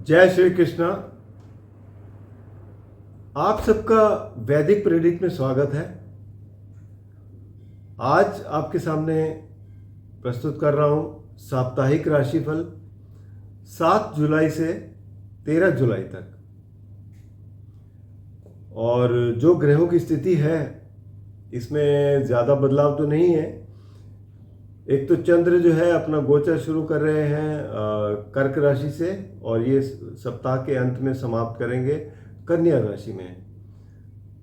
जय श्री कृष्णा। आप सबका वैदिक प्रेडिक्ट में स्वागत है। आज आपके सामने प्रस्तुत कर रहा हूं साप्ताहिक राशिफल 7 जुलाई से 13 जुलाई तक। और जो ग्रहों की स्थिति है इसमें ज़्यादा बदलाव तो नहीं है। एक तो चंद्र जो है अपना गोचर शुरू कर रहे हैं कर्क राशि से, और ये सप्ताह के अंत में समाप्त करेंगे कन्या राशि में।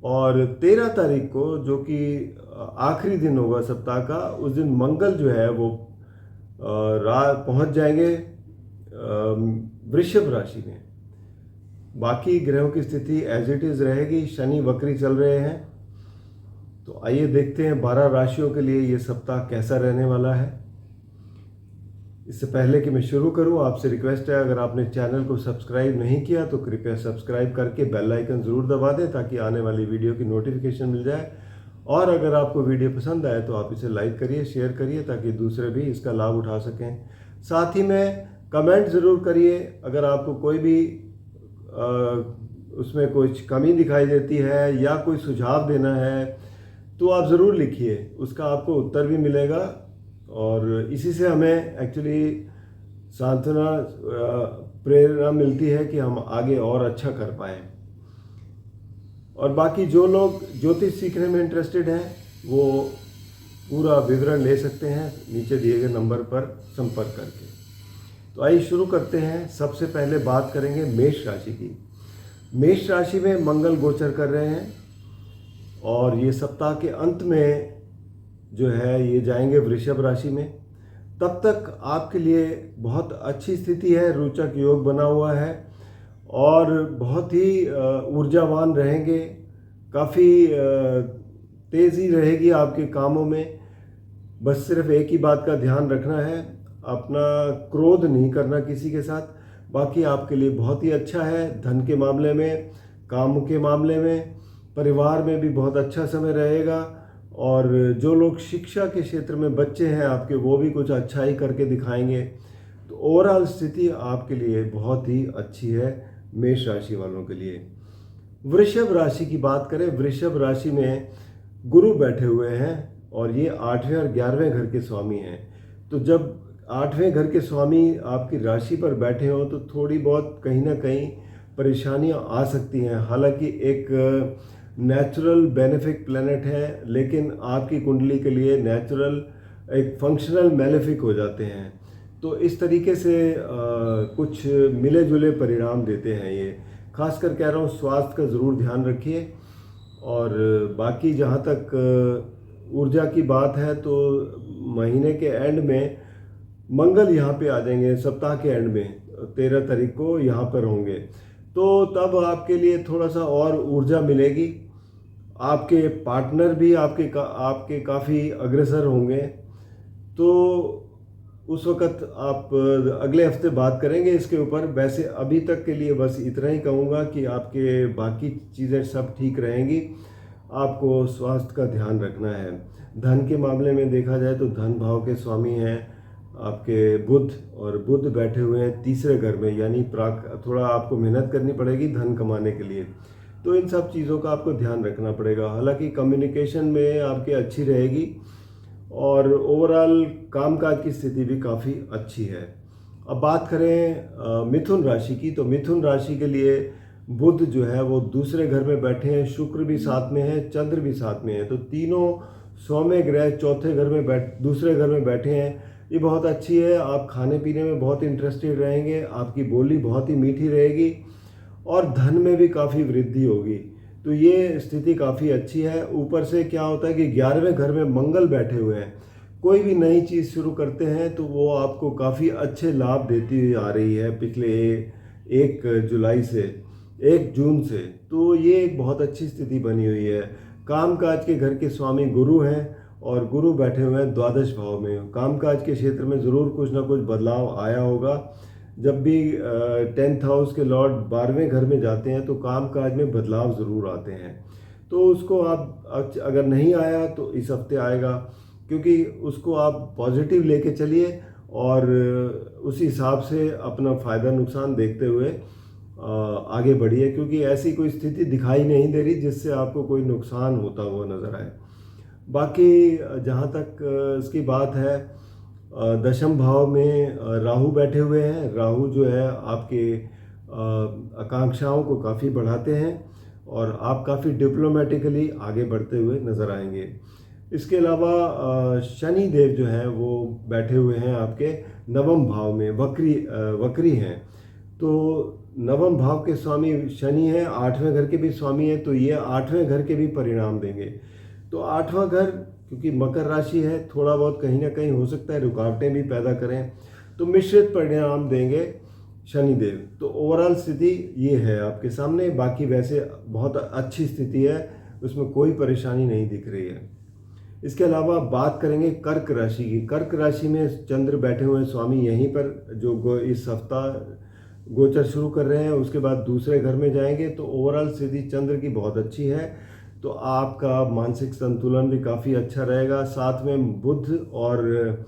और 13 तारीख को जो कि आखिरी दिन होगा सप्ताह का, उस दिन मंगल जो है वो पहुंच जाएंगे वृषभ राशि में। बाकी ग्रहों की स्थिति एज इट इज़ रहेगी। शनि वक्री चल रहे हैं। तो आइए देखते हैं 12 राशियों के लिए ये सप्ताह कैसा रहने वाला है। इससे पहले कि मैं शुरू करूं, आपसे रिक्वेस्ट है, अगर आपने चैनल को सब्सक्राइब नहीं किया तो कृपया सब्सक्राइब करके बेल आइकन ज़रूर दबा दें ताकि आने वाली वीडियो की नोटिफिकेशन मिल जाए। और अगर आपको वीडियो पसंद आए तो आप इसे लाइक करिए, शेयर करिए ताकि दूसरे भी इसका लाभ उठा सकें। साथ ही में कमेंट ज़रूर करिए। अगर आपको कोई भी उसमें कुछ कमी दिखाई देती है या कोई सुझाव देना है तो आप ज़रूर लिखिए, उसका आपको उत्तर भी मिलेगा। और इसी से हमें एक्चुअली सांत्वना प्रेरणा मिलती है कि हम आगे और अच्छा कर पाएँ। और बाकी जो लोग ज्योतिष सीखने में इंटरेस्टेड हैं वो पूरा विवरण ले सकते हैं नीचे दिए गए नंबर पर संपर्क करके। तो आइए शुरू करते हैं। सबसे पहले बात करेंगे मेष राशि की। मेष राशि में मंगल गोचर कर रहे हैं और ये सप्ताह के अंत में जो है ये जाएंगे वृषभ राशि में। तब तक आपके लिए बहुत अच्छी स्थिति है, रोचक योग बना हुआ है और बहुत ही ऊर्जावान रहेंगे। काफ़ी तेज़ी रहेगी आपके कामों में। बस सिर्फ एक ही बात का ध्यान रखना है, अपना क्रोध नहीं करना किसी के साथ। बाकी आपके लिए बहुत ही अच्छा है। धन के मामले में, काम के मामले में, परिवार में भी बहुत अच्छा समय रहेगा। और जो लोग शिक्षा के क्षेत्र में बच्चे हैं आपके, वो भी कुछ अच्छा ही करके दिखाएंगे। तो ओवरऑल स्थिति आपके लिए बहुत ही अच्छी है मेष राशि वालों के लिए। वृषभ राशि की बात करें, वृषभ राशि में गुरु बैठे हुए हैं और ये 8वें और 11वें घर के स्वामी हैं। तो जब 8वें घर के स्वामी आपकी राशि पर बैठे हों तो थोड़ी बहुत कहीं ना कहीं परेशानियां आ सकती हैं। हालांकि एक नेचुरल बेनिफिक प्लैनेट है, लेकिन आपकी कुंडली के लिए नेचुरल एक फंक्शनल मैलेफिक हो जाते हैं। तो इस तरीके से कुछ मिले जुले परिणाम देते हैं ये। खासकर कह रहा हूँ स्वास्थ्य का ज़रूर ध्यान रखिए। और बाकी जहाँ तक ऊर्जा की बात है तो महीने के एंड में मंगल यहाँ पे आ जाएंगे। सप्ताह के एंड में 13 तारीख को यहाँ पर होंगे, तो तब आपके लिए थोड़ा सा और ऊर्जा मिलेगी। आपके पार्टनर भी आपके काफ़ी अग्रसर होंगे। तो उस वक़्त आप अगले हफ्ते बात करेंगे इसके ऊपर। वैसे अभी तक के लिए बस इतना ही कहूँगा कि आपके बाकी चीज़ें सब ठीक रहेंगी। आपको स्वास्थ्य का ध्यान रखना है। धन के मामले में देखा जाए तो धन भाव के स्वामी हैं आपके बुध, और बुध बैठे हुए हैं 3रे घर में, यानी थोड़ा आपको मेहनत करनी पड़ेगी धन कमाने के लिए। तो इन सब चीज़ों का आपको ध्यान रखना पड़ेगा। हालांकि कम्युनिकेशन में आपकी अच्छी रहेगी और ओवरऑल कामकाज की स्थिति भी काफ़ी अच्छी है। अब बात करें मिथुन राशि की, तो मिथुन राशि के लिए बुध जो है वो 2रे घर में बैठे हैं, शुक्र भी साथ में है, चंद्र भी साथ में है। तो तीनों सौम्य ग्रह 4थे घर में 2रे घर में बैठे हैं। ये बहुत अच्छी है। आप खाने पीने में बहुत इंटरेस्टेड रहेंगे, आपकी बोली बहुत ही मीठी रहेगी और धन में भी काफ़ी वृद्धि होगी। तो ये स्थिति काफ़ी अच्छी है। ऊपर से क्या होता है कि 11वें घर में मंगल बैठे हुए हैं। कोई भी नई चीज़ शुरू करते हैं तो वो आपको काफ़ी अच्छे लाभ देती हुई आ रही है पिछले 1 जुलाई से 1 जून से। तो ये एक बहुत अच्छी स्थिति बनी हुई है। कामकाज के घर के स्वामी गुरु हैं और गुरु बैठे हुए हैं द्वादश भाव में। कामकाज के क्षेत्र में ज़रूर कुछ ना कुछ बदलाव आया होगा। जब भी 10th हाउस के लॉर्ड 12वें घर में जाते हैं तो कामकाज में बदलाव ज़रूर आते हैं। तो उसको आप अगर नहीं आया तो इस हफ्ते आएगा, क्योंकि उसको आप पॉजिटिव लेके चलिए और उसी हिसाब से अपना फ़ायदा नुकसान देखते हुए आगे बढ़िए, क्योंकि ऐसी कोई स्थिति दिखाई नहीं दे रही जिससे आपको कोई नुकसान होता हुआ नज़र आए। बाकी जहाँ तक इसकी बात है, दशम भाव में राहु बैठे हुए हैं। राहु जो है आपके आकांक्षाओं को काफ़ी बढ़ाते हैं और आप काफ़ी डिप्लोमेटिकली आगे बढ़ते हुए नज़र आएंगे। इसके अलावा शनि देव जो हैं वो बैठे हुए हैं आपके नवम भाव में, वक्री हैं। तो नवम भाव के स्वामी शनि है, 8वें घर के भी स्वामी है, तो ये 8वें घर के भी परिणाम देंगे। तो 8वां घर क्योंकि मकर राशि है, थोड़ा बहुत कहीं ना कहीं हो सकता है रुकावटें भी पैदा करें, तो मिश्रित परिणाम देंगे शनिदेव। तो ओवरऑल स्थिति ये है आपके सामने। बाकी वैसे बहुत अच्छी स्थिति है, उसमें कोई परेशानी नहीं दिख रही है। इसके अलावा बात करेंगे कर्क राशि की। कर्क राशि में चंद्र बैठे हुए हैं स्वामी यहीं पर, जो इस हफ्ता गोचर शुरू कर रहे हैं, उसके बाद दूसरे घर में जाएंगे। तो ओवरऑल स्थिति चंद्र की बहुत अच्छी है, तो आपका मानसिक संतुलन भी काफ़ी अच्छा रहेगा। साथ में बुध और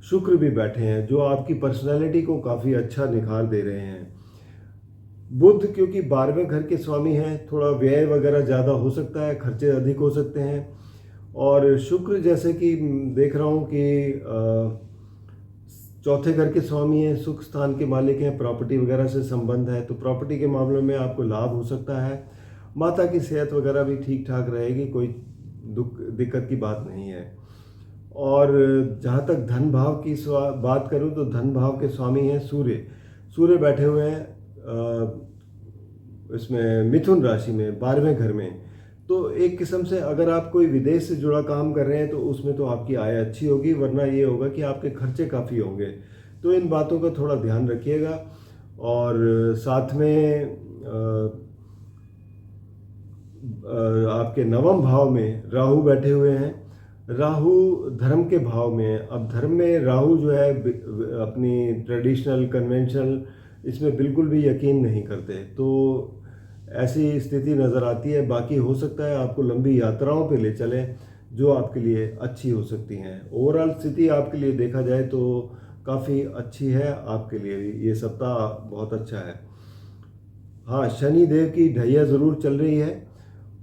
शुक्र भी बैठे हैं, जो आपकी पर्सनैलिटी को काफ़ी अच्छा निखार दे रहे हैं। बुध क्योंकि 12वें घर के स्वामी हैं, थोड़ा व्यय वगैरह ज़्यादा हो सकता है, खर्चे अधिक हो सकते हैं। और शुक्र जैसे कि देख रहा हूँ कि चौथे घर के स्वामी हैं, सुख स्थान के मालिक हैं, प्रॉपर्टी वगैरह से संबंध है, तो प्रॉपर्टी के मामलों में आपको लाभ हो सकता है। माता की सेहत वगैरह भी ठीक ठाक रहेगी, कोई दिक्कत की बात नहीं है। और जहाँ तक धन भाव की बात करूँ तो धन भाव के स्वामी हैं सूर्य। सूर्य बैठे हुए हैं इसमें मिथुन राशि में, 12वें घर में। तो एक किस्म से अगर आप कोई विदेश से जुड़ा काम कर रहे हैं तो उसमें तो आपकी आय अच्छी होगी, वरना ये होगा कि आपके खर्चे काफ़ी होंगे। तो इन बातों का थोड़ा ध्यान रखिएगा। और साथ में आपके नवम भाव में राहु बैठे हुए हैं। राहु धर्म के भाव में है। अब धर्म में राहु जो है अपनी ट्रेडिशनल कन्वेंशनल इसमें बिल्कुल भी यकीन नहीं करते, तो ऐसी स्थिति नज़र आती है। बाकी हो सकता है आपको लंबी यात्राओं पे ले चलें जो आपके लिए अच्छी हो सकती हैं। ओवरऑल स्थिति आपके लिए देखा जाए तो काफ़ी अच्छी है, आपके लिए ये सप्ताह बहुत अच्छा है। हाँ, शनि देव की ढैया ज़रूर चल रही है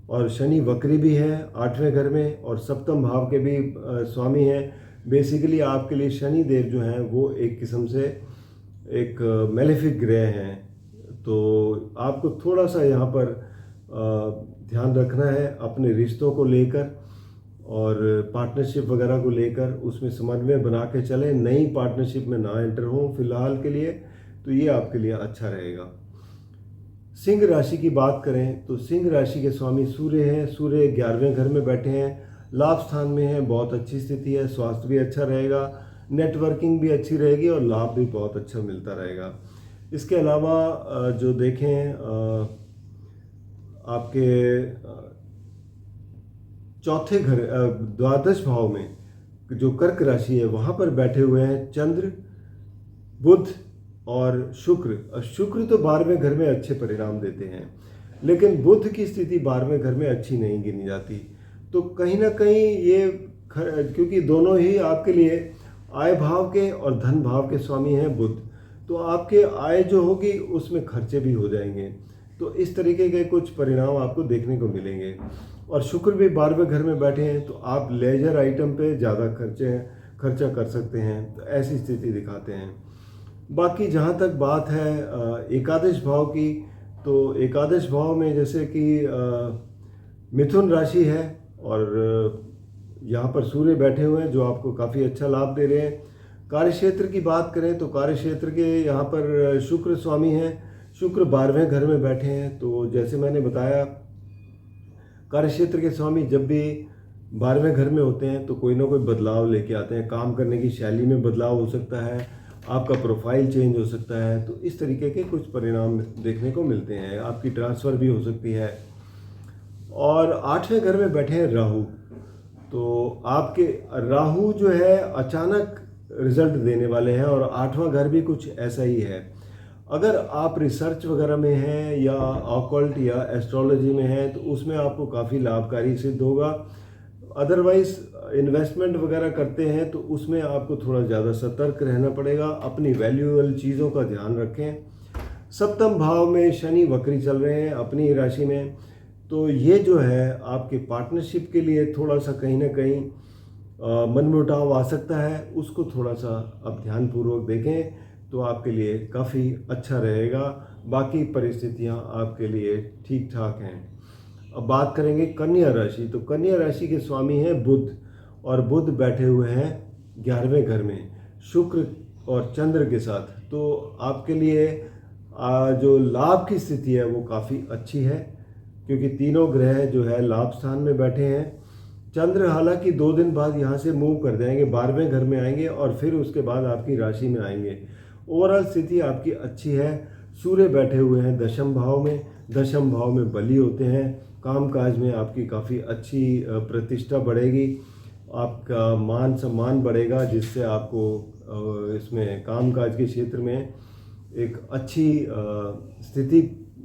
और शनि वक्री भी है 8वें घर में और सप्तम भाव के भी स्वामी हैं। बेसिकली आपके लिए शनि देव जो हैं वो एक किस्म से एक मेलेफिक ग्रह हैं, तो आपको थोड़ा सा यहाँ पर ध्यान रखना है अपने रिश्तों को लेकर और पार्टनरशिप वगैरह को लेकर, उसमें समन्वय बना के चलें। नई पार्टनरशिप में ना एंटर हों फिलहाल के लिए, तो ये आपके लिए अच्छा रहेगा। सिंह राशि की बात करें तो सिंह राशि के स्वामी सूर्य हैं। सूर्य 11वें घर में बैठे हैं, लाभ स्थान में हैं, बहुत अच्छी स्थिति है। स्वास्थ्य भी अच्छा रहेगा, नेटवर्किंग भी अच्छी रहेगी और लाभ भी बहुत अच्छा मिलता रहेगा। इसके अलावा जो देखें आपके चौथे घर द्वादश भाव में जो कर्क राशि है वहाँ पर बैठे हुए हैं चंद्र, बुध और शुक्र। शुक्र तो 12वें घर में अच्छे परिणाम देते हैं, लेकिन बुध की स्थिति 12वें घर में अच्छी नहीं गिनी जाती। तो कहीं ना कहीं ये क्योंकि दोनों ही आपके लिए आय भाव के और धन भाव के स्वामी हैं बुध, तो आपके आय जो होगी उसमें खर्चे भी हो जाएंगे। तो इस तरीके के कुछ परिणाम आपको देखने को मिलेंगे। और शुक्र भी 12वें घर में बैठे हैं, तो आप लेजर आइटम पे ज़्यादा खर्चा कर सकते हैं, तो ऐसी स्थिति दिखाते हैं। बाकी जहाँ तक बात है एकादश भाव की, तो एकादश भाव में जैसे कि मिथुन राशि है और यहाँ पर सूर्य बैठे हुए हैं जो आपको काफ़ी अच्छा लाभ दे रहे हैं। कार्यक्षेत्र की बात करें तो कार्यक्षेत्र के यहाँ पर शुक्र स्वामी हैं। शुक्र 12वें घर में बैठे हैं, तो जैसे मैंने बताया कार्यक्षेत्र के स्वामी जब भी 12वें घर में होते हैं तो कोई ना कोई बदलाव लेके आते हैं। काम करने की शैली में बदलाव हो सकता है, आपका प्रोफाइल चेंज हो सकता है, तो इस तरीके के कुछ परिणाम देखने को मिलते हैं। आपकी ट्रांसफ़र भी हो सकती है। और 8वें घर में बैठे हैं राहु, तो आपके राहु जो है अचानक रिजल्ट देने वाले हैं और 8वां घर भी कुछ ऐसा ही है। अगर आप रिसर्च वगैरह में हैं या ऑकल्ट या एस्ट्रोलॉजी में हैं तो उसमें आपको काफ़ी लाभकारी सिद्ध होगा। अदरवाइज इन्वेस्टमेंट वगैरह करते हैं तो उसमें आपको थोड़ा ज़्यादा सतर्क रहना पड़ेगा, अपनी वैल्यूएबल चीज़ों का ध्यान रखें। सप्तम भाव में शनि वक्री चल रहे हैं अपनी राशि में, तो ये जो है आपके पार्टनरशिप के लिए थोड़ा सा कहीं ना कहीं मनमुटाव आ सकता है, उसको थोड़ा सा अब ध्यानपूर्वक देखें तो आपके लिए काफ़ी अच्छा रहेगा। बाकी परिस्थितियां आपके लिए ठीक ठाक हैं। अब बात करेंगे कन्या राशि। तो कन्या राशि के स्वामी हैं बुध, और बुध बैठे हुए हैं 11वें घर में शुक्र और चंद्र के साथ। तो आपके लिए जो लाभ की स्थिति है वो काफ़ी अच्छी है, क्योंकि तीनों ग्रह जो है लाभ स्थान में बैठे हैं। चंद्र हालांकि 2 दिन बाद यहाँ से मूव कर जाएंगे, 12वें घर में आएंगे और फिर उसके बाद आपकी राशि में आएंगे। ओवरऑल स्थिति आपकी अच्छी है। सूर्य बैठे हुए हैं दशम भाव में, दशम भाव में बली होते हैं। कामकाज में आपकी काफ़ी अच्छी प्रतिष्ठा बढ़ेगी, आपका मान सम्मान बढ़ेगा, जिससे आपको इसमें कामकाज के क्षेत्र में एक अच्छी स्थिति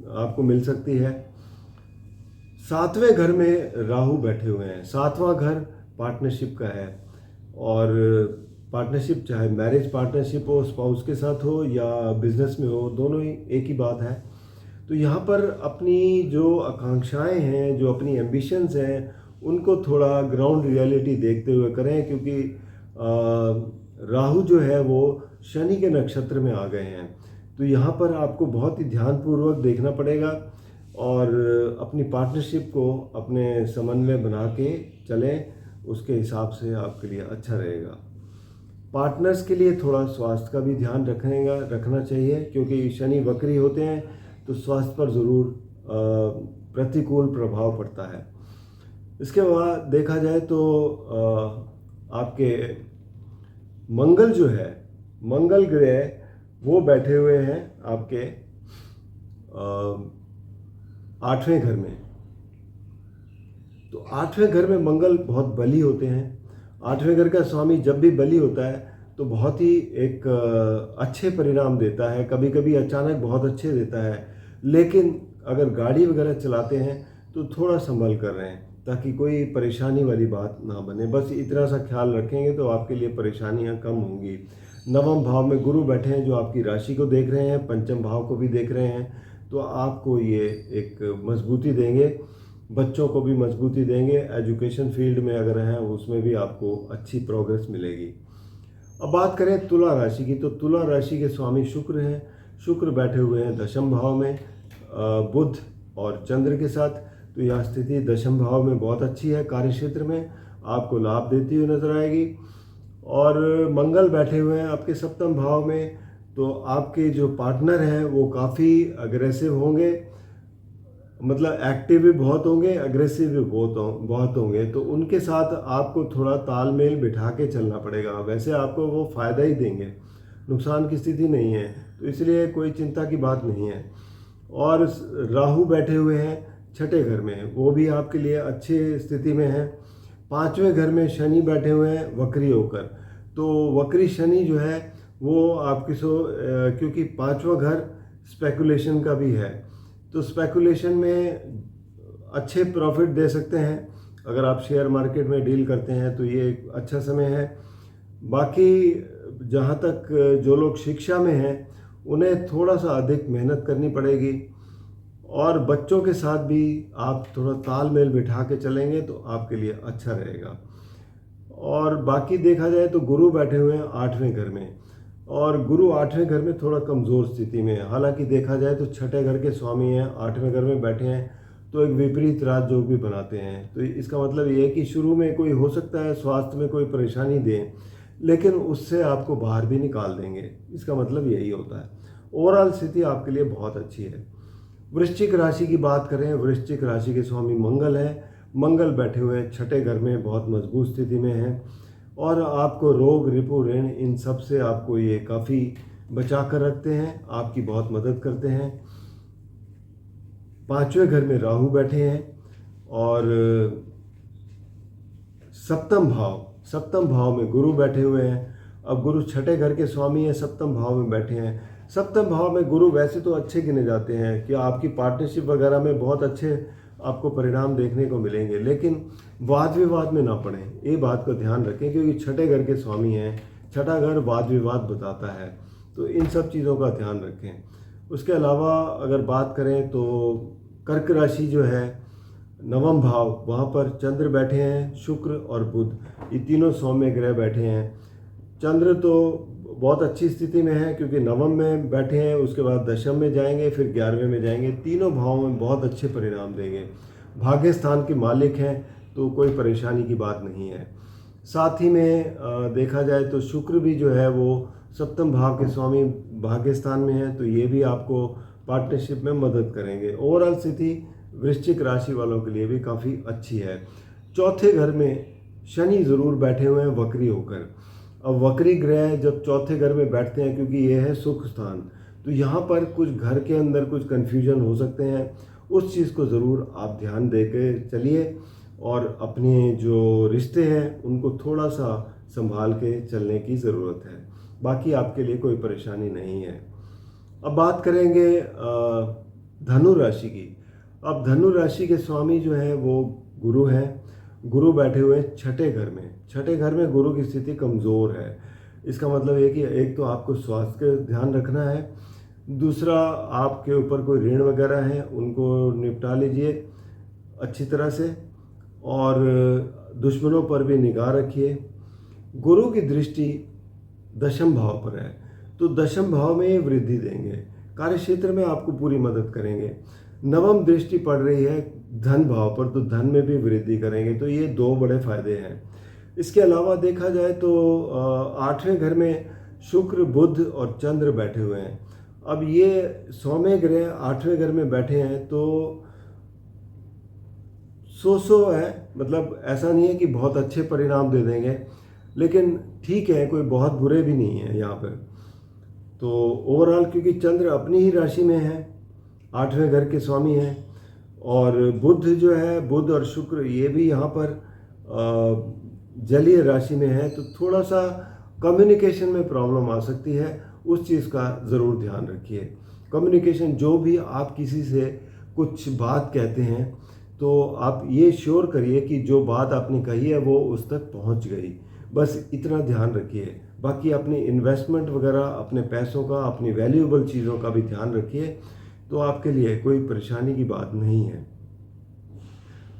आपको मिल सकती है। 7वें घर में राहु बैठे हुए हैं। 7वां घर पार्टनरशिप का है, और पार्टनरशिप चाहे मैरिज पार्टनरशिप हो, स्पाउस के साथ हो या बिजनेस में हो, दोनों ही एक ही बात है। तो यहाँ पर अपनी जो आकांक्षाएं हैं, जो अपनी एम्बिशंस हैं, उनको थोड़ा ग्राउंड रियलिटी देखते हुए करें, क्योंकि राहु जो है वो शनि के नक्षत्र में आ गए हैं। तो यहाँ पर आपको बहुत ही ध्यानपूर्वक देखना पड़ेगा और अपनी पार्टनरशिप को अपने समन्वय बना के चलें, उसके हिसाब से आपके लिए अच्छा रहेगा। पार्टनर्स के लिए थोड़ा स्वास्थ्य का भी ध्यान रखना चाहिए, क्योंकि शनि वक्री होते हैं तो स्वास्थ्य पर ज़रूर प्रतिकूल प्रभाव पड़ता है। इसके बाद देखा जाए तो आपके मंगल जो है, मंगल ग्रह वो बैठे हुए हैं आपके 8वें घर में। तो 8वें घर में मंगल बहुत बली होते हैं। 8वें घर का स्वामी जब भी बली होता है तो बहुत ही एक अच्छे परिणाम देता है, कभी कभी अचानक बहुत अच्छे देता है। लेकिन अगर गाड़ी वगैरह चलाते हैं तो थोड़ा संभल कर रहें, ताकि कोई परेशानी वाली बात ना बने। बस इतना सा ख्याल रखेंगे तो आपके लिए परेशानियां कम होंगी। 9वें भाव में गुरु बैठे हैं, जो आपकी राशि को देख रहे हैं, पंचम भाव को भी देख रहे हैं, तो आपको ये एक मजबूती देंगे, बच्चों को भी मजबूती देंगे। एजुकेशन फील्ड में अगर हैं उसमें भी आपको अच्छी प्रोग्रेस मिलेगी। अब बात करें तुला राशि की। तो तुला राशि के स्वामी शुक्र हैं। शुक्र बैठे हुए हैं दशम भाव में बुध और चंद्र के साथ। तो यह स्थिति दशम भाव में बहुत अच्छी है, कार्य क्षेत्र में आपको लाभ देती हुई नजर आएगी। और मंगल बैठे हुए हैं आपके सप्तम भाव में, तो आपके जो पार्टनर हैं वो काफ़ी अग्रेसिव होंगे, मतलब एक्टिव भी बहुत होंगे, अग्रेसिव भी बहुत होंगे। तो उनके साथ आपको थोड़ा तालमेल बिठा के चलना पड़ेगा। वैसे आपको वो फ़ायदा ही देंगे, नुकसान की स्थिति नहीं है, तो इसलिए कोई चिंता की बात नहीं है। और राहु बैठे हुए हैं 6ठे घर में, वो भी आपके लिए अच्छी स्थिति में है। 5वें घर में शनि बैठे हुए हैं वक्री होकर। तो वक्री शनि जो है वो आपकी क्योंकि 5वां घर स्पेकुलेशन का भी है, तो स्पेकुलेशन में अच्छे प्रॉफिट दे सकते हैं। अगर आप शेयर मार्केट में डील करते हैं तो ये एक अच्छा समय है। बाकी जहाँ तक जो लोग शिक्षा में हैं उन्हें थोड़ा सा अधिक मेहनत करनी पड़ेगी, और बच्चों के साथ भी आप थोड़ा तालमेल बिठा के चलेंगे तो आपके लिए अच्छा रहेगा। और बाकी देखा जाए तो गुरु बैठे हुए हैं 8वें घर में, और गुरु 8वें घर में थोड़ा कमज़ोर स्थिति में है। हालांकि देखा जाए तो 6ठे घर के स्वामी हैं, 8वें घर में बैठे हैं, तो एक विपरीत राजयोग भी बनाते हैं। तो इसका मतलब ये है कि शुरू में कोई हो सकता है स्वास्थ्य में कोई परेशानी दें, लेकिन उससे आपको बाहर भी निकाल देंगे। इसका मतलब यही होता है। ओवरऑल स्थिति आपके लिए बहुत अच्छी है। वृश्चिक राशि की बात करें, वृश्चिक राशि के स्वामी मंगल हैं। मंगल बैठे हुए हैं 6ठे घर में, बहुत मजबूत स्थिति में हैं, और आपको रोग रिपू ऋण इन सब से आपको ये काफ़ी बचा कर रखते हैं, आपकी बहुत मदद करते हैं। 5वें घर में राहु बैठे हैं, और सप्तम भाव में गुरु बैठे हुए हैं। अब गुरु 6ठे घर के स्वामी हैं, सप्तम भाव में बैठे हैं। सप्तम भाव में गुरु वैसे तो अच्छे गिने जाते हैं कि आपकी पार्टनरशिप वगैरह में बहुत अच्छे आपको परिणाम देखने को मिलेंगे, लेकिन वाद विवाद में ना पड़ें, ये बात का ध्यान रखें, क्योंकि छठे घर के स्वामी हैं, छठा घर वाद विवाद बताता है, तो इन सब चीज़ों का ध्यान रखें। उसके अलावा अगर बात करें तो कर्क राशि जो है, नवम भाव, वहाँ पर चंद्र बैठे हैं, शुक्र और बुध, ये तीनों सौम्य ग्रह बैठे हैं। चंद्र तो बहुत अच्छी स्थिति में है क्योंकि नवम में बैठे हैं, उसके बाद दशम में जाएंगे, फिर 11वें में जाएंगे, तीनों भावों में बहुत अच्छे परिणाम देंगे। भाग्य स्थान के मालिक हैं, तो कोई परेशानी की बात नहीं है। साथ ही में देखा जाए तो शुक्र भी जो है वो सप्तम भाव के स्वामी भाग्य स्थान में है, तो ये भी आपको पार्टनरशिप में मदद करेंगे। ओवरऑल स्थिति वृश्चिक राशि वालों के लिए भी काफ़ी अच्छी है। चौथे घर में शनि ज़रूर बैठे हुए हैं वक्री होकर। अब वक्री ग्रह जब चौथे घर में बैठते हैं, क्योंकि ये है सुख स्थान, तो यहाँ पर कुछ घर के अंदर कुछ कन्फ्यूजन हो सकते हैं। उस चीज़ को ज़रूर आप ध्यान दे के चलिए और अपने जो रिश्ते हैं उनको थोड़ा सा संभाल के चलने की ज़रूरत है। बाकी आपके लिए कोई परेशानी नहीं है। अब बात करेंगे धनु राशि की। अब धनु राशि के स्वामी जो है वो गुरु हैं। गुरु बैठे हुए हैं छठे घर में। छठे घर में गुरु की स्थिति कमज़ोर है। इसका मतलब ये कि एक तो आपको स्वास्थ्य का ध्यान रखना है, दूसरा आपके ऊपर कोई ऋण वगैरह है उनको निपटा लीजिए अच्छी तरह से, और दुश्मनों पर भी निगाह रखिए। गुरु की दृष्टि दशम भाव पर है, तो दशम भाव में वृद्धि देंगे, कार्य क्षेत्र में आपको पूरी मदद करेंगे। नवम दृष्टि पड़ रही है धन भाव पर, तो धन में भी वृद्धि करेंगे, तो ये दो बड़े फायदे हैं। इसके अलावा देखा जाए तो आठवें घर में शुक्र, बुध और चंद्र बैठे हुए हैं। अब ये सौम्य ग्रह आठवें घर में बैठे हैं, तो सो है, मतलब ऐसा नहीं है कि बहुत अच्छे परिणाम दे देंगे, लेकिन ठीक है, कोई बहुत बुरे भी नहीं है यहाँ पर। तो ओवरऑल क्योंकि चंद्र अपनी ही राशि में है, आठवें घर के स्वामी हैं, और बुध जो है, बुध और शुक्र ये भी यहाँ पर जलीय राशि में है, तो थोड़ा सा कम्युनिकेशन में प्रॉब्लम आ सकती है, उस चीज़ का ज़रूर ध्यान रखिए। कम्युनिकेशन, जो भी आप किसी से कुछ बात कहते हैं, तो आप ये श्योर करिए कि जो बात आपने कही है वो उस तक पहुंच गई, बस इतना ध्यान रखिए। बाकी अपनी इन्वेस्टमेंट वगैरह, अपने पैसों का, अपनी वैल्यूएबल चीज़ों का भी ध्यान रखिए, तो आपके लिए कोई परेशानी की बात नहीं है।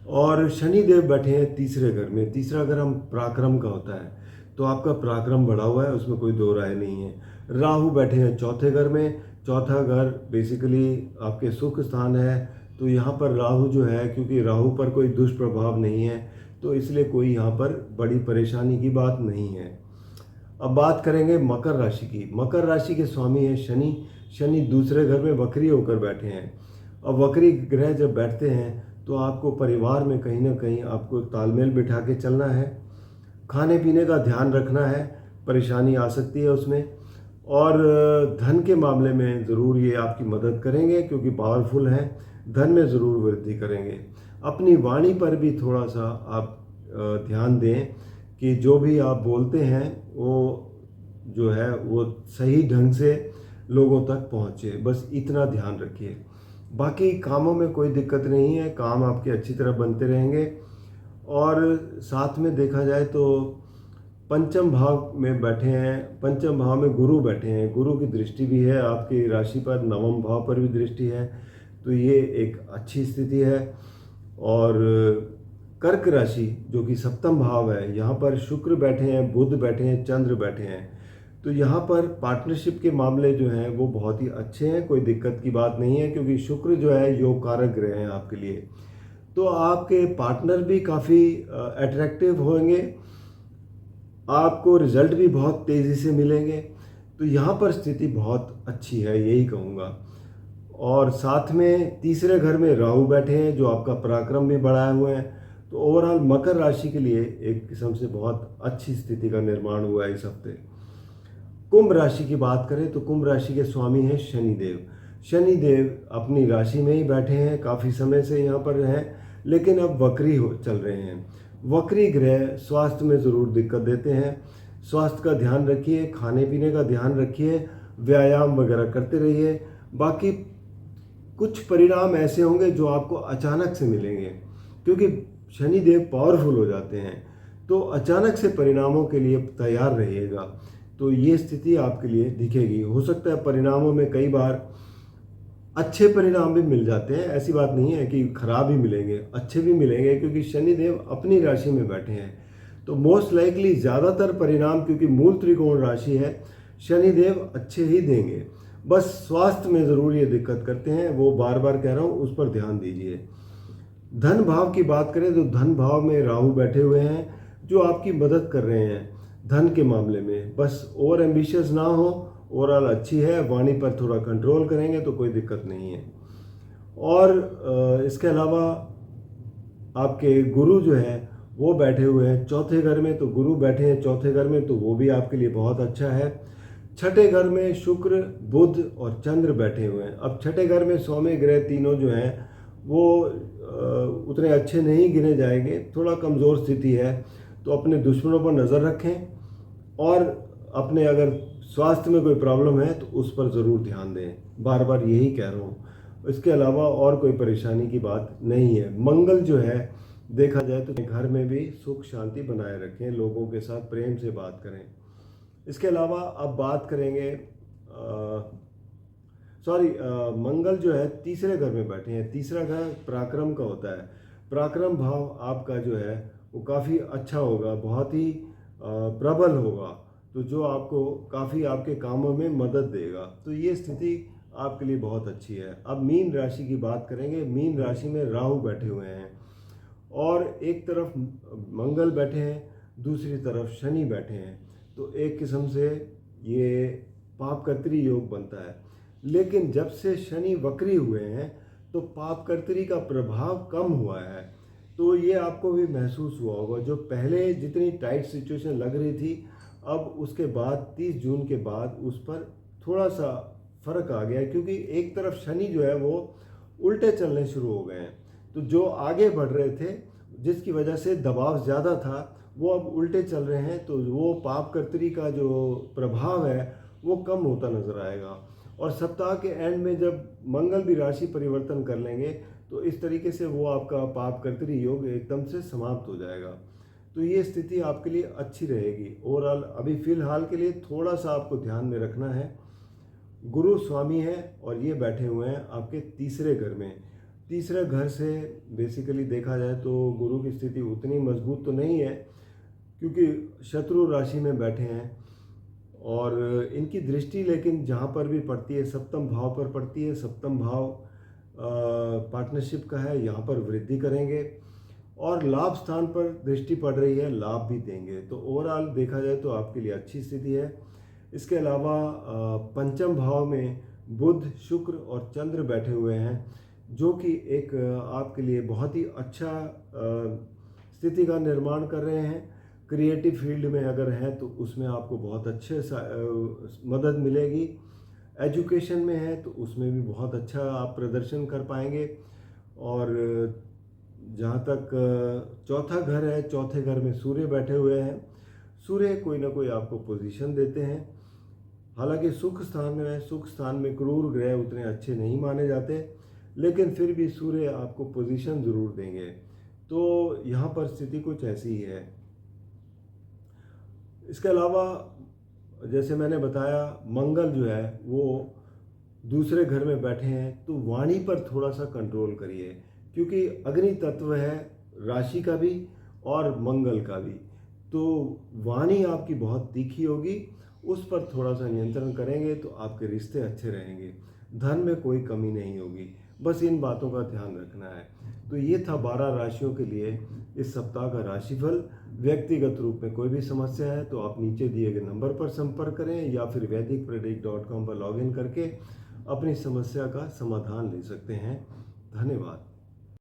और शनि देव बैठे हैं तीसरे घर में। तीसरा घर हम पराक्रम का होता है, तो आपका पराक्रम बढ़ा हुआ है, उसमें कोई दो राय नहीं है। राहु बैठे हैं चौथे घर में। चौथा घर बेसिकली आपके सुख स्थान है, तो यहाँ पर राहु जो है, क्योंकि राहु पर कोई दुष्प्रभाव नहीं है, तो इसलिए कोई यहाँ पर बड़ी परेशानी की बात नहीं है। अब बात करेंगे मकर राशि की। मकर राशि के स्वामी हैं शनि। शनि दूसरे घर में वक्री होकर बैठे हैं। अब वक्री ग्रह जब बैठते हैं, तो आपको परिवार में कहीं ना कहीं आपको तालमेल बिठा के चलना है। खाने पीने का ध्यान रखना है, परेशानी आ सकती है उसमें। और धन के मामले में ज़रूर ये आपकी मदद करेंगे, क्योंकि पावरफुल हैं, धन में ज़रूर वृद्धि करेंगे। अपनी वाणी पर भी थोड़ा सा आप ध्यान दें कि जो भी आप बोलते हैं वो जो है वो सही ढंग से लोगों तक पहुँचे, बस इतना ध्यान रखिए। बाकी कामों में कोई दिक्कत नहीं है, काम आपके अच्छी तरह बनते रहेंगे। और साथ में देखा जाए तो पंचम भाव में बैठे हैं, पंचम भाव में गुरु बैठे हैं। गुरु की दृष्टि भी है आपकी राशि पर, नवम भाव पर भी दृष्टि है, तो ये एक अच्छी स्थिति है। और कर्क राशि जो कि सप्तम भाव है, यहाँ पर शुक्र बैठे हैं, बुध बैठे हैं, चंद्र बैठे हैं, तो यहाँ पर पार्टनरशिप के मामले जो हैं वो बहुत ही अच्छे हैं, कोई दिक्कत की बात नहीं है, क्योंकि शुक्र जो है योग कारक ग्रह हैं आपके लिए। तो आपके पार्टनर भी काफ़ी अट्रैक्टिव होंगे, आपको रिजल्ट भी बहुत तेज़ी से मिलेंगे, तो यहाँ पर स्थिति बहुत अच्छी है, यही कहूँगा। और साथ में तीसरे घर में राहु बैठे हैं, जो आपका पराक्रम भी बढ़ाए हुए हैं, तो ओवरऑल मकर राशि के लिए एक किस्म से बहुत अच्छी स्थिति का निर्माण हुआ है इस हफ्ते। कुंभ राशि की बात करें तो कुंभ राशि के स्वामी हैं शनिदेव। शनिदेव अपनी राशि में ही बैठे हैं, काफ़ी समय से यहाँ पर हैं, लेकिन अब वक्री चल रहे हैं। वक्री ग्रह स्वास्थ्य में ज़रूर दिक्कत देते हैं, स्वास्थ्य का ध्यान रखिए, खाने पीने का ध्यान रखिए, व्यायाम वगैरह करते रहिए। बाकी कुछ परिणाम ऐसे होंगे जो आपको अचानक से मिलेंगे, क्योंकि शनिदेव पावरफुल हो जाते हैं, तो अचानक से परिणामों के लिए तैयार रहिएगा। तो ये स्थिति आपके लिए दिखेगी। हो सकता है परिणामों में कई बार अच्छे परिणाम भी मिल जाते हैं, ऐसी बात नहीं है कि खराब ही मिलेंगे, अच्छे भी मिलेंगे, क्योंकि शनिदेव अपनी राशि में बैठे हैं। तो मोस्ट लाइकली ज़्यादातर परिणाम, क्योंकि मूल त्रिकोण राशि है, शनिदेव अच्छे ही देंगे। बस स्वास्थ्य में ज़रूर ये दिक्कत करते हैं, वो बार बार कह रहा हूँ, उस पर ध्यान दीजिए। धन भाव की बात करें तो धन भाव में राहु बैठे हुए हैं, जो आपकी मदद कर रहे हैं धन के मामले में। बस ओवर एम्बिशियस ना हो, ओवरऑल अच्छी है, वाणी पर थोड़ा कंट्रोल करेंगे तो कोई दिक्कत नहीं है। और इसके अलावा आपके गुरु जो है वो बैठे हुए हैं चौथे घर में, तो गुरु बैठे हैं चौथे घर में, तो वो भी आपके लिए बहुत अच्छा है। छठे घर में शुक्र, बुध और चंद्र बैठे हुए हैं। अब छठे घर में सौम्य ग्रह तीनों जो हैं वो उतने अच्छे नहीं गिने जाएंगे, थोड़ा कमज़ोर स्थिति है, तो अपने दुश्मनों पर नज़र रखें और अपने अगर स्वास्थ्य में कोई प्रॉब्लम है तो उस पर ज़रूर ध्यान दें, बार बार यही कह रहा हूँ। इसके अलावा और कोई परेशानी की बात नहीं है। मंगल जो है देखा जाए तो घर में भी सुख शांति बनाए रखें, लोगों के साथ प्रेम से बात करें। इसके अलावा अब बात करेंगे मंगल जो है तीसरे घर में बैठे हैं। तीसरा घर पराक्रम का होता है। पराक्रम भाव आपका जो है वो काफ़ी अच्छा होगा, बहुत ही प्रबल होगा, तो जो आपको काफ़ी आपके कामों में मदद देगा। तो ये स्थिति आपके लिए बहुत अच्छी है। अब मीन राशि की बात करेंगे। मीन राशि में राहु बैठे हुए हैं और एक तरफ मंगल बैठे हैं, दूसरी तरफ शनि बैठे हैं, तो एक किस्म से ये पापकर्त्री योग बनता है। लेकिन जब से शनि वक्री हुए हैं तो पापकर्त्री का प्रभाव कम हुआ है, तो ये आपको भी महसूस हुआ होगा। जो पहले जितनी टाइट सिचुएशन लग रही थी, अब उसके बाद 30 जून के बाद उस पर थोड़ा सा फर्क आ गया है, क्योंकि एक तरफ शनि जो है वो उल्टे चलने शुरू हो गए हैं। तो जो आगे बढ़ रहे थे, जिसकी वजह से दबाव ज़्यादा था, वो अब उल्टे चल रहे हैं, तो वो पापकर्त्री का जो प्रभाव है वो कम होता नजर आएगा। और सप्ताह के एंड में जब मंगल भी राशि परिवर्तन कर लेंगे तो इस तरीके से वो आपका पापकर्त्री योग एकदम से समाप्त हो जाएगा। तो ये स्थिति आपके लिए अच्छी रहेगी। ओवरऑल अभी फ़िलहाल के लिए थोड़ा सा आपको ध्यान में रखना है। गुरु स्वामी है और ये बैठे हुए हैं आपके तीसरे घर में। तीसरे घर से बेसिकली देखा जाए तो गुरु की स्थिति उतनी मजबूत तो नहीं है, क्योंकि शत्रु राशि में बैठे हैं और इनकी दृष्टि लेकिन जहाँ पर भी पड़ती है सप्तम भाव पर पड़ती है। सप्तम भाव पार्टनरशिप का है, यहाँ पर वृद्धि करेंगे और लाभ स्थान पर दृष्टि पड़ रही है, लाभ भी देंगे। तो ओवरऑल देखा जाए तो आपके लिए अच्छी स्थिति है। इसके अलावा पंचम भाव में बुध, शुक्र और चंद्र बैठे हुए हैं, जो कि एक आपके लिए बहुत ही अच्छा स्थिति का निर्माण कर रहे हैं। क्रिएटिव फील्ड में अगर है तो उसमें आपको बहुत अच्छे मदद मिलेगी। एजुकेशन में है तो उसमें भी बहुत अच्छा आप प्रदर्शन कर पाएंगे। और जहाँ तक चौथा घर है, चौथे घर में सूर्य बैठे हुए हैं। सूर्य कोई ना कोई आपको पोजीशन देते हैं। हालांकि सुख स्थान में क्रूर ग्रह उतने अच्छे नहीं माने जाते, लेकिन फिर भी सूर्य आपको पोजीशन ज़रूर देंगे। तो यहाँ पर स्थिति कुछ ऐसी ही है। इसके अलावा जैसे मैंने बताया, मंगल जो है वो दूसरे घर में बैठे हैं, तो वाणी पर थोड़ा सा कंट्रोल करिए, क्योंकि अग्नि तत्व है राशि का भी और मंगल का भी। तो वाणी आपकी बहुत तीखी होगी, उस पर थोड़ा सा नियंत्रण करेंगे तो आपके रिश्ते अच्छे रहेंगे, धन में कोई कमी नहीं होगी। बस इन बातों का ध्यान रखना है। तो ये था 12 राशियों के लिए इस सप्ताह का राशिफल। व्यक्तिगत रूप में कोई भी समस्या है तो आप नीचे दिए गए नंबर पर संपर्क करें या फिर वैदिकप्रडिक्ट.com पर लॉगिन करके अपनी समस्या का समाधान ले सकते हैं। धन्यवाद।